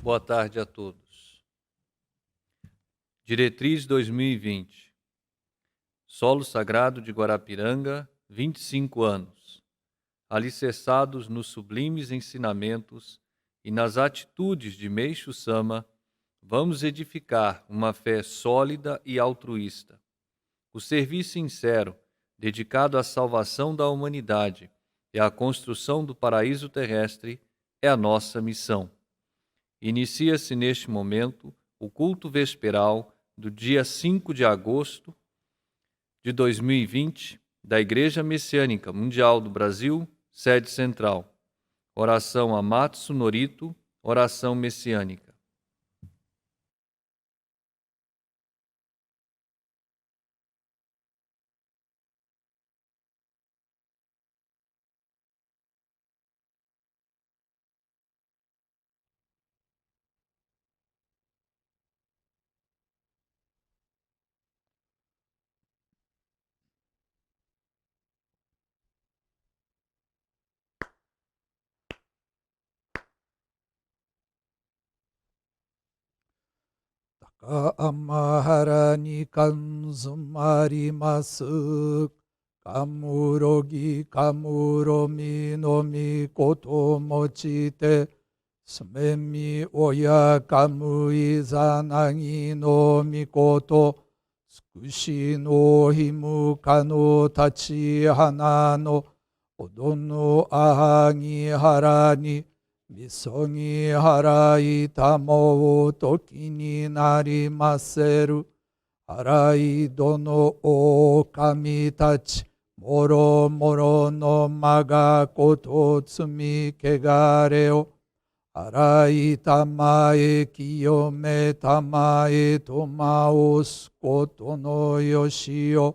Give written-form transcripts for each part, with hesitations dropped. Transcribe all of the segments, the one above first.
Boa tarde a todos. Diretriz 2020. Solo Sagrado de Guarapiranga, 25 anos. Alicerçados nos sublimes ensinamentos e nas atitudes de Meixo Sama, vamos edificar uma fé sólida e altruísta. O serviço sincero, dedicado à salvação da humanidade e à construção do paraíso terrestre, é a nossa missão. Inicia-se neste momento o culto vesperal do dia 5 de agosto de 2020 da Igreja Messiânica Mundial do Brasil, sede central. Oração Amatsu Norito, oração messiânica. Amahara ni kanzumarimasu kamurogi kamuromi no mikoto mochite sumemi oya kamui zanagi no mikoto tsukushi no himuka no tachi hana no odo no ahagi hara ni Misongi harai tamo toki ni narimaseru harai dono o kami tachi moro moro no maga koto tsumi kegare o harai tamae kiyome tamae tomaos koto no yoshi o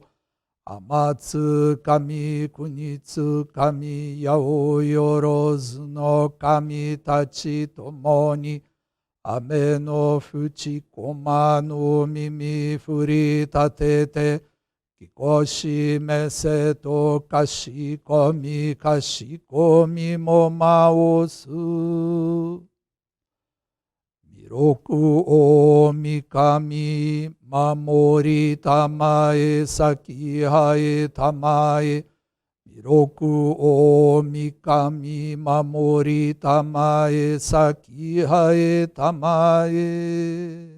Amatsu kami kunitsu kami yao yorozu no kami tachi tomo ni ame no fuchi koma no mimi furi tatete kikoshi mese to kashikomi kashikomi mo maosu Miroku o mikami mamori tamae sakihae tamae Miroku o mikami mamori tamae sakihae tamae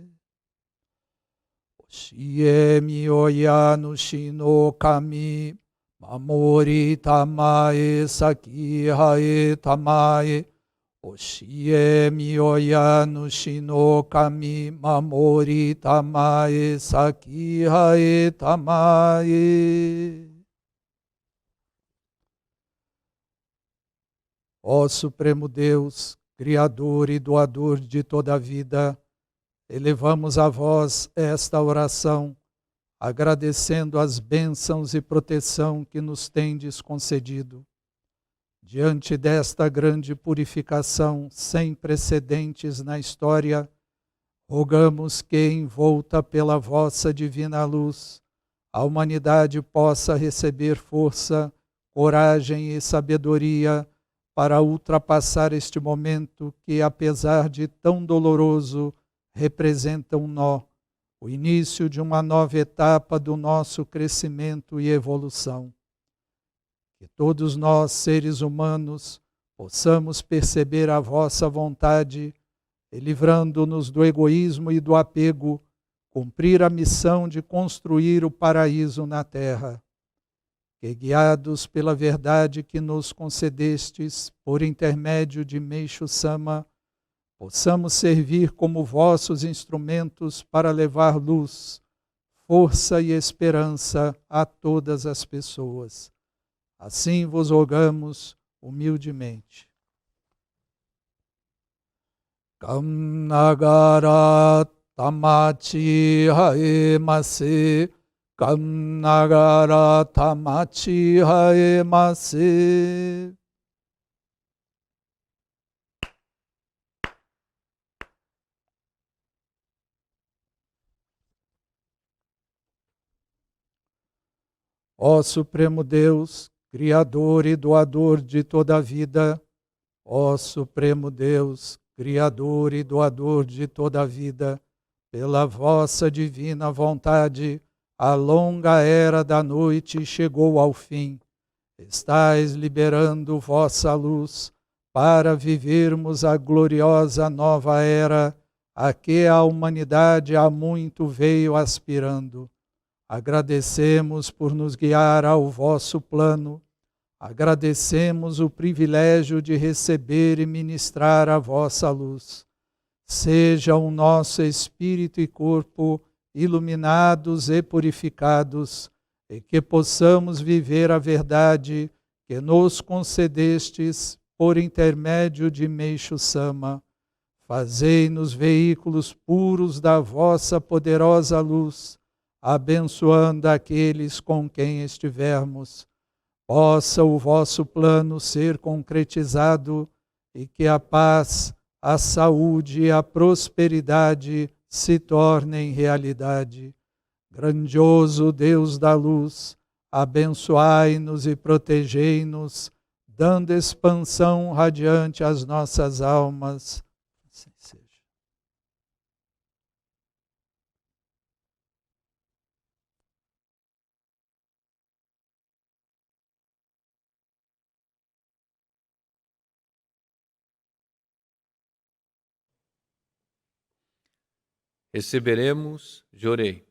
Oshie miyoya nushi no kami mamori tamae sakihae tamae Oshie miyoya nushi no kami mamori tamae sakihae tamae. Ó Supremo Deus, Criador e doador de toda a vida, elevamos a vós esta oração, agradecendo as bênçãos e proteção que nos tendes concedido. Diante desta grande purificação sem precedentes na história, rogamos que, envolta pela vossa divina luz, a humanidade possa receber força, coragem e sabedoria para ultrapassar este momento que, apesar de tão doloroso, representa um nó, o início de uma nova etapa do nosso crescimento e evolução. Que todos nós, seres humanos, possamos perceber a vossa vontade e, livrando-nos do egoísmo e do apego, cumprir a missão de construir o paraíso na terra. Que, guiados pela verdade que nos concedestes por intermédio de Meixo Sama, possamos servir como vossos instrumentos para levar luz, força e esperança a todas as pessoas. Assim vos rogamos humildemente. Kamnagara tamachi haemase, Kamnagara tamachi haemase. Ó Supremo Deus, Criador e doador de toda a vida, ó Supremo Deus, Criador e doador de toda a vida, pela vossa divina vontade, a longa era da noite chegou ao fim. Estais liberando vossa luz para vivermos a gloriosa nova era a que a humanidade há muito veio aspirando. Agradecemos por nos guiar ao vosso plano. Agradecemos o privilégio de receber e ministrar a vossa luz. Seja o nosso espírito e corpo iluminados e purificados, e que possamos viver a verdade que nos concedestes por intermédio de Meixo Sama. Fazei-nos veículos puros da vossa poderosa luz, abençoando aqueles com quem estivermos. Possa o vosso plano ser concretizado e que a paz, a saúde e a prosperidade se tornem realidade. Grandioso Deus da luz, abençoai-nos e protegei-nos, dando expansão radiante às nossas almas. Assim seja. Receberemos, Jorei.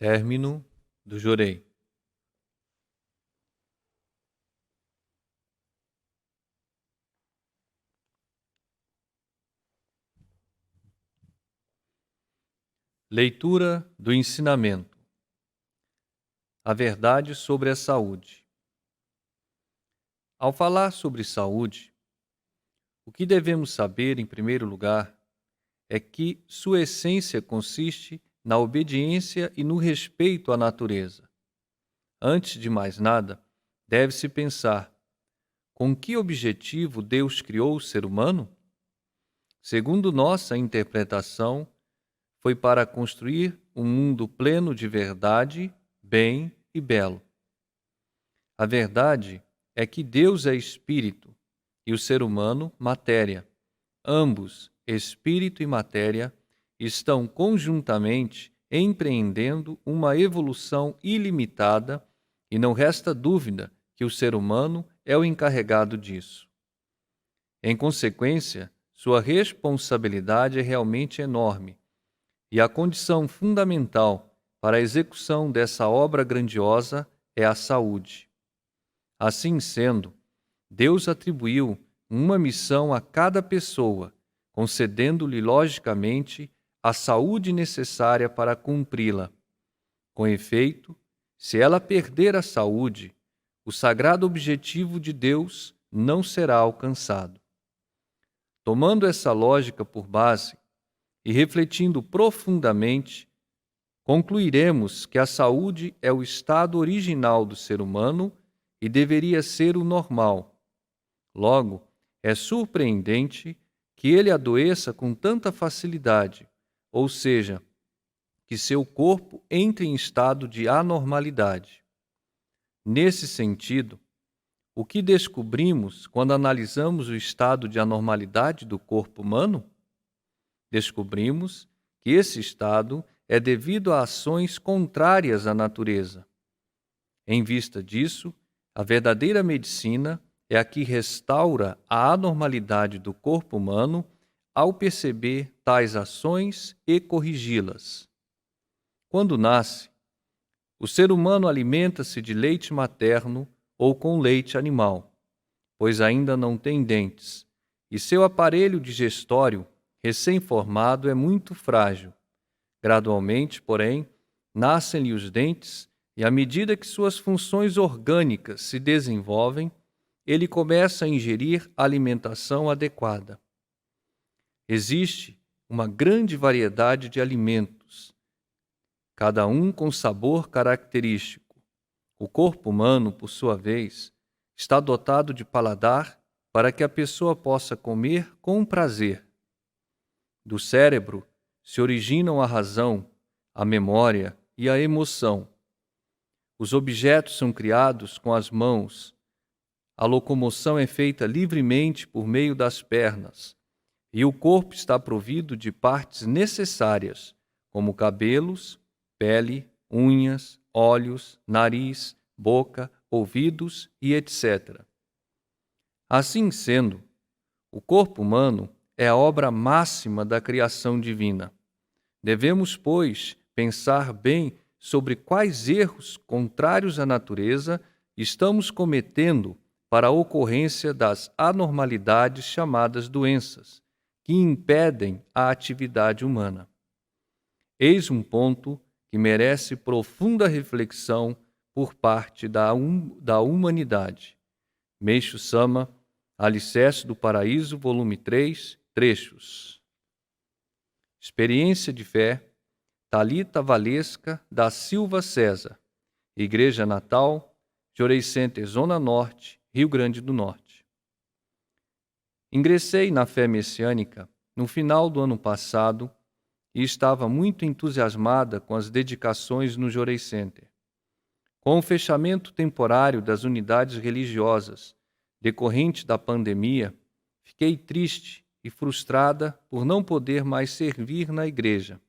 Término do Jorei. Leitura do ensinamento. A verdade sobre a saúde. Ao falar sobre saúde, o que devemos saber, em primeiro lugar, é que sua essência consiste na obediência e no respeito à natureza. Antes de mais nada, deve-se pensar: com que objetivo Deus criou o ser humano? Segundo nossa interpretação, foi para construir um mundo pleno de verdade, bem e belo. A verdade é que Deus é espírito e o ser humano, matéria. Ambos, espírito e matéria, estão conjuntamente empreendendo uma evolução ilimitada e não resta dúvida que o ser humano é o encarregado disso. Em consequência, sua responsabilidade é realmente enorme e a condição fundamental para a execução dessa obra grandiosa é a saúde. Assim sendo, Deus atribuiu uma missão a cada pessoa, concedendo-lhe logicamente a saúde necessária para cumpri-la. Com efeito, se ela perder a saúde, o sagrado objetivo de Deus não será alcançado. Tomando essa lógica por base e refletindo profundamente, concluiremos que a saúde é o estado original do ser humano e deveria ser o normal. Logo, é surpreendente que ele adoeça com tanta facilidade, ou seja, que seu corpo entre em estado de anormalidade. Nesse sentido, o que descobrimos quando analisamos o estado de anormalidade do corpo humano? Descobrimos que esse estado é devido a ações contrárias à natureza. Em vista disso, a verdadeira medicina é a que restaura a anormalidade do corpo humano ao perceber tais ações e corrigi-las. Quando nasce, o ser humano alimenta-se de leite materno ou com leite animal, pois ainda não tem dentes, e seu aparelho digestório recém-formado é muito frágil. Gradualmente, porém, nascem-lhe os dentes e, à medida que suas funções orgânicas se desenvolvem, ele começa a ingerir alimentação adequada. Existe uma grande variedade de alimentos, cada um com sabor característico. O corpo humano, por sua vez, está dotado de paladar para que a pessoa possa comer com prazer. Do cérebro se originam a razão, a memória e a emoção. Os objetos são criados com as mãos. A locomoção é feita livremente por meio das pernas, e o corpo está provido de partes necessárias, como cabelos, pele, unhas, olhos, nariz, boca, ouvidos e etc. Assim sendo, o corpo humano é a obra máxima da criação divina. Devemos, pois, pensar bem sobre quais erros contrários à natureza estamos cometendo para a ocorrência das anormalidades chamadas doenças, que impedem a atividade humana. Eis um ponto que merece profunda reflexão por parte da humanidade. Meixo Sama, Alicerce do Paraíso, volume 3, trechos. Experiência de Fé, Thalita Valesca da Silva César, Igreja Natal, Jorei Center, Zona Norte, Rio Grande do Norte. Ingressei na fé messiânica no final do ano passado e estava muito entusiasmada com as dedicações no Jorei Center. Com o fechamento temporário das unidades religiosas decorrente da pandemia, fiquei triste e frustrada por não poder mais servir na igreja.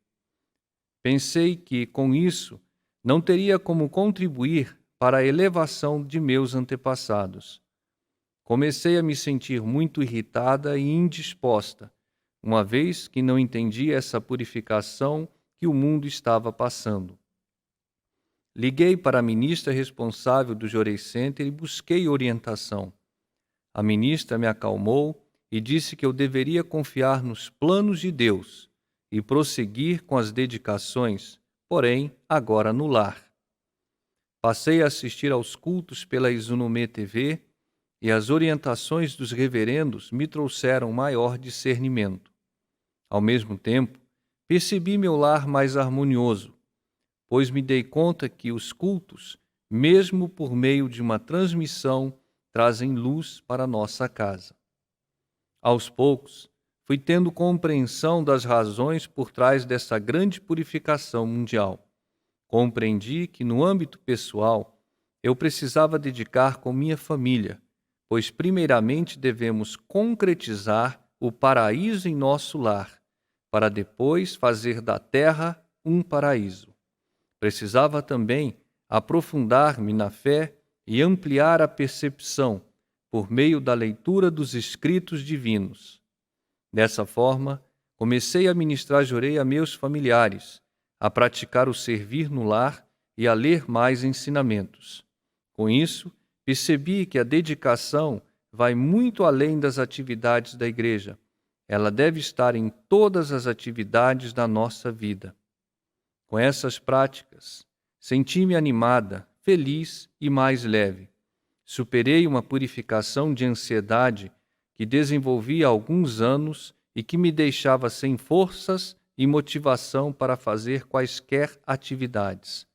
Pensei que, com isso, não teria como contribuir para a elevação de meus antepassados. Comecei a me sentir muito irritada e indisposta, uma vez que não entendia essa purificação que o mundo estava passando. liguei para a ministra responsável do Jorei Center e busquei orientação. A ministra me acalmou e disse que eu deveria confiar nos planos de Deus e prosseguir com as dedicações, porém, agora no lar. Passei a assistir aos cultos pela Izunumê TV e as orientações dos reverendos me trouxeram maior discernimento. Ao mesmo tempo, percebi meu lar mais harmonioso, pois me dei conta que os cultos, mesmo por meio de uma transmissão, trazem luz para nossa casa. Aos poucos, fui tendo compreensão das razões por trás dessa grande purificação mundial. Compreendi que, no âmbito pessoal, eu precisava dedicar com minha família, pois primeiramente devemos concretizar o paraíso em nosso lar, para depois fazer da terra um paraíso. Precisava também aprofundar-me na fé e ampliar a percepção por meio da leitura dos escritos divinos. Dessa forma, comecei a ministrar Jorei a meus familiares, a praticar o servir no lar e a ler mais ensinamentos. Com isso, percebi que a dedicação vai muito além das atividades da igreja. Ela deve estar em todas as atividades da nossa vida. Com essas práticas, senti-me animada, feliz e mais leve. Superei uma purificação de ansiedade que desenvolvi há alguns anos e que me deixava sem forças e motivação para fazer quaisquer atividades.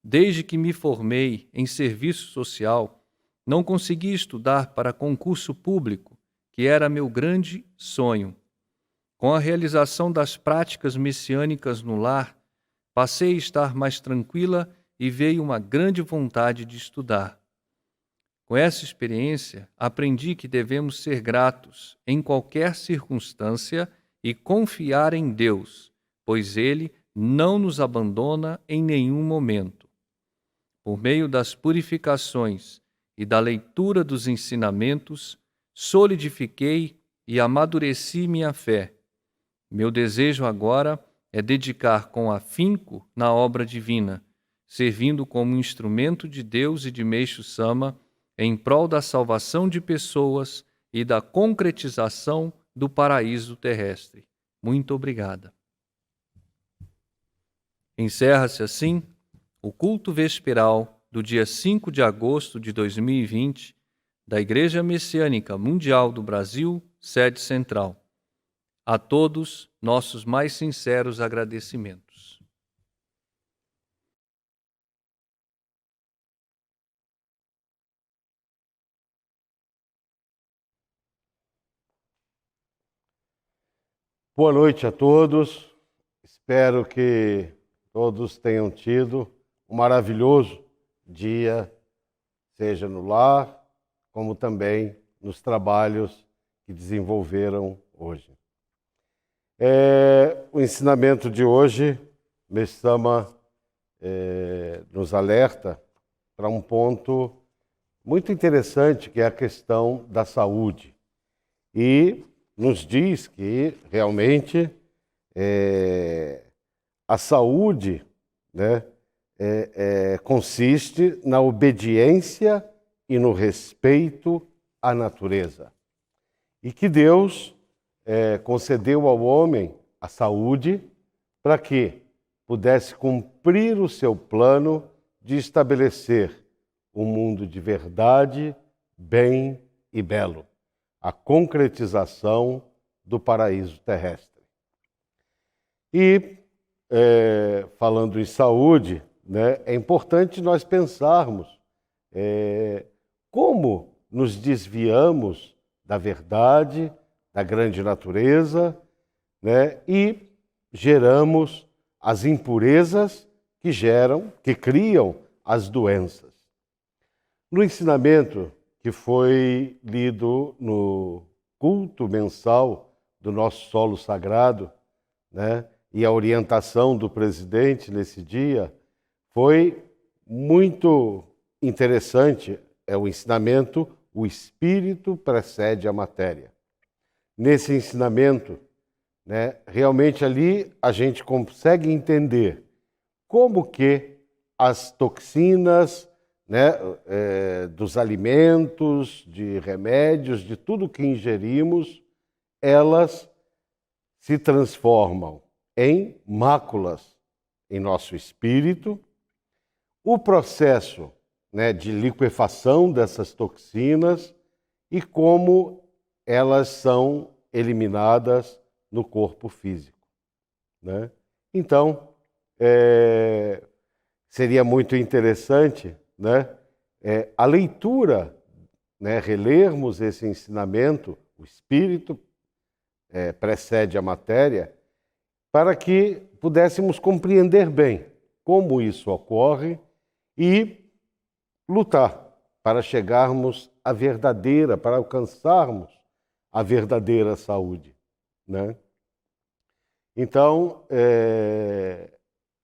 Desde que me formei em serviço social, não consegui estudar para concurso público, que era meu grande sonho. Com a realização das práticas messiânicas no lar, passei a estar mais tranquila e veio uma grande vontade de estudar. Com essa experiência, aprendi que devemos ser gratos em qualquer circunstância e confiar em Deus, pois Ele não nos abandona em nenhum momento. Por meio das purificações e da leitura dos ensinamentos, solidifiquei e amadureci minha fé. Meu desejo agora é dedicar com afinco na obra divina, servindo como instrumento de Deus e de Meixo Sama em prol da salvação de pessoas e da concretização do paraíso terrestre. Muito obrigada. Encerra-se assim o culto vesperal do dia 5 de agosto de 2020 da Igreja Messiânica Mundial do Brasil, sede central. A todos, nossos mais sinceros agradecimentos. Boa noite a todos. Espero que todos tenham tido um maravilhoso dia, seja no lar, como também nos trabalhos que desenvolveram hoje. O ensinamento de hoje, Meixo Sama nos alerta para um ponto muito interessante, que é a questão da saúde. E nos diz que realmente a saúde, né, consiste na obediência e no respeito à natureza. E que Deus concedeu ao homem a saúde para que pudesse cumprir o seu plano de estabelecer um mundo de verdade, bem e belo. A concretização do paraíso terrestre. E, falando em saúde, né, é importante nós pensarmos como nos desviamos da verdade, da grande natureza, né, e geramos as impurezas que criam as doenças. No ensinamento que foi lido no culto mensal do nosso solo sagrado, né, e a orientação do presidente nesse dia, foi muito interessante. É o ensinamento, o espírito precede a matéria. Nesse ensinamento, né, realmente ali a gente consegue entender como que as toxinas, né, dos alimentos, de remédios, de tudo que ingerimos, elas se transformam em máculas em nosso espírito. O processo, né, de liquefação dessas toxinas e como elas são eliminadas no corpo físico, né? Então, seria muito interessante, né, a leitura, né, relermos esse ensinamento, o espírito precede a matéria, para que pudéssemos compreender bem como isso ocorre e lutar para chegarmos à verdadeira, para alcançarmos a verdadeira saúde, né? Então,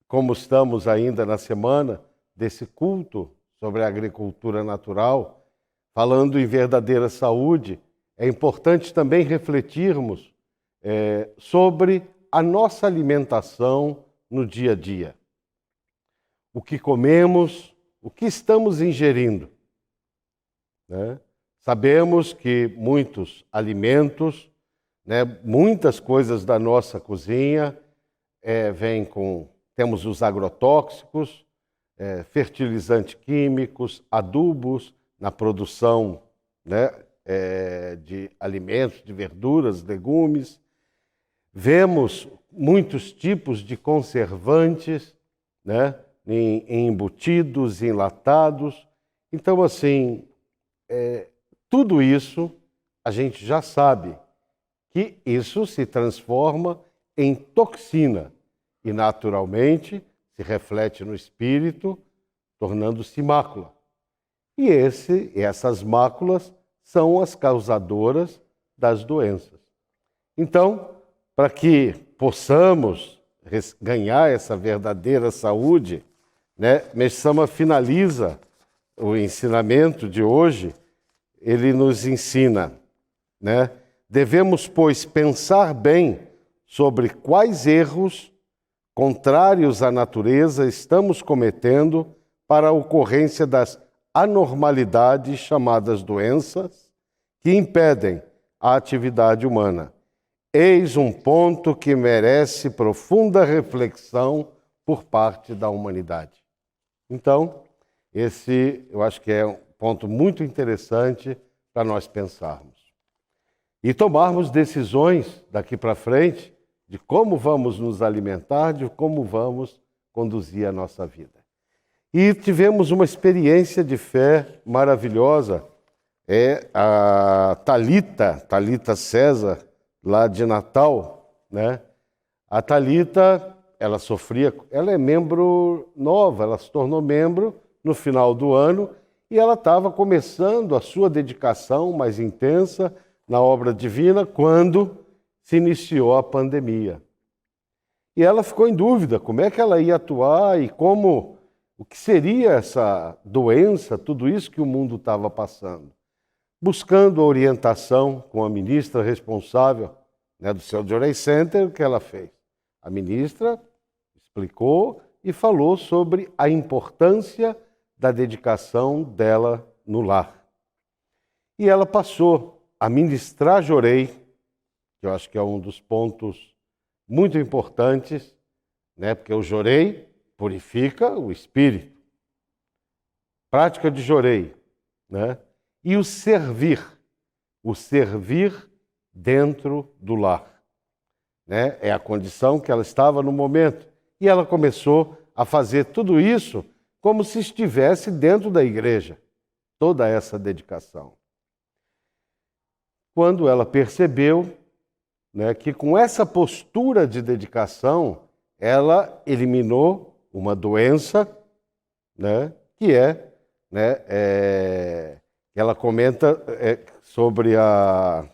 como estamos ainda na semana desse culto sobre a agricultura natural, falando em verdadeira saúde, é importante também refletirmos sobre a nossa alimentação no dia a dia. O que comemos, o que estamos ingerindo, né? Sabemos que muitos alimentos, né, muitas coisas da nossa cozinha vêm com... Temos os agrotóxicos, fertilizantes químicos, adubos na produção, né, de alimentos, de verduras, legumes. Vemos muitos tipos de conservantes, né, em embutidos, enlatados. Então, assim, tudo isso a gente já sabe que isso se transforma em toxina e, naturalmente, se reflete no espírito, tornando-se mácula. E essas máculas são as causadoras das doenças. Então, para que possamos ganhar essa verdadeira saúde, né, Mestre Sama finaliza o ensinamento de hoje. Ele nos ensina, né? Devemos, pois, pensar bem sobre quais erros contrários à natureza estamos cometendo para a ocorrência das anormalidades chamadas doenças que impedem a atividade humana. Eis um ponto que merece profunda reflexão por parte da humanidade. Então, esse eu acho que é um ponto muito interessante para nós pensarmos. E tomarmos decisões daqui para frente de como vamos nos alimentar, de como vamos conduzir a nossa vida. E tivemos uma experiência de fé maravilhosa. A Thalita César, lá de Natal, né? A Thalita, ela é membro nova, ela se tornou membro no final do ano e ela estava começando a sua dedicação mais intensa na obra divina quando se iniciou a pandemia. E ela ficou em dúvida como é que ela ia atuar e o que seria essa doença, tudo isso que o mundo estava passando. Buscando a orientação com a ministra responsável, né, do seu Jorei Center, o que ela fez? A ministra explicou e falou sobre a importância da dedicação dela no lar. E ela passou a ministrar Jorei, que eu acho que é um dos pontos muito importantes, né, porque o Jorei purifica o espírito. Prática de Jorei, né? E o servir dentro do lar, né? É a condição que ela estava no momento. E ela começou a fazer tudo isso como se estivesse dentro da igreja, toda essa dedicação. Quando ela percebeu, né, que com essa postura de dedicação, ela eliminou uma doença, né, que ela comenta sobre a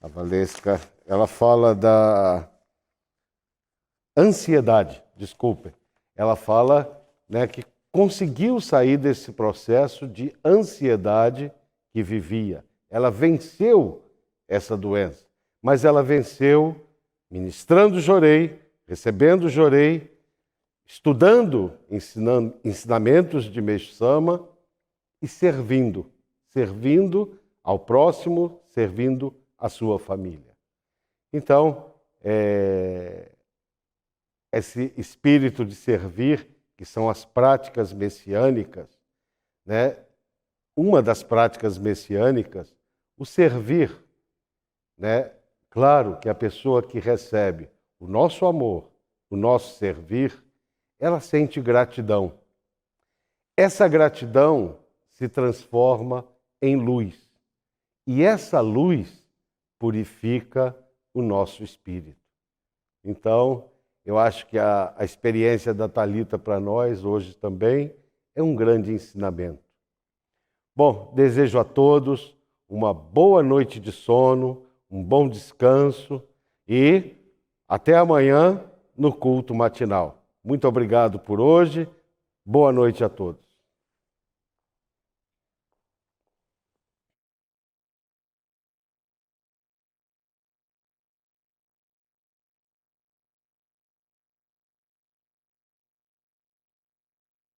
Valesca, ela fala da ansiedade, desculpe. Ela fala, né, que conseguiu sair desse processo de ansiedade que vivia. Ela venceu essa doença, mas ela venceu ministrando Jorei, recebendo Jorei estudando ensinamentos de Meixo Sama e servindo ao próximo, servindo a sua família. Então, esse espírito de servir, que são as práticas messiânicas, né? Uma das práticas messiânicas, o servir, né? Claro que a pessoa que recebe o nosso amor, o nosso servir, ela sente gratidão. Essa gratidão se transforma em luz. E essa luz purifica o nosso espírito. Então, eu acho que a experiência da Thalita para nós hoje também é um grande ensinamento. Bom, desejo a todos uma boa noite de sono, um bom descanso e até amanhã no culto matinal. Muito obrigado por hoje. Boa noite a todos.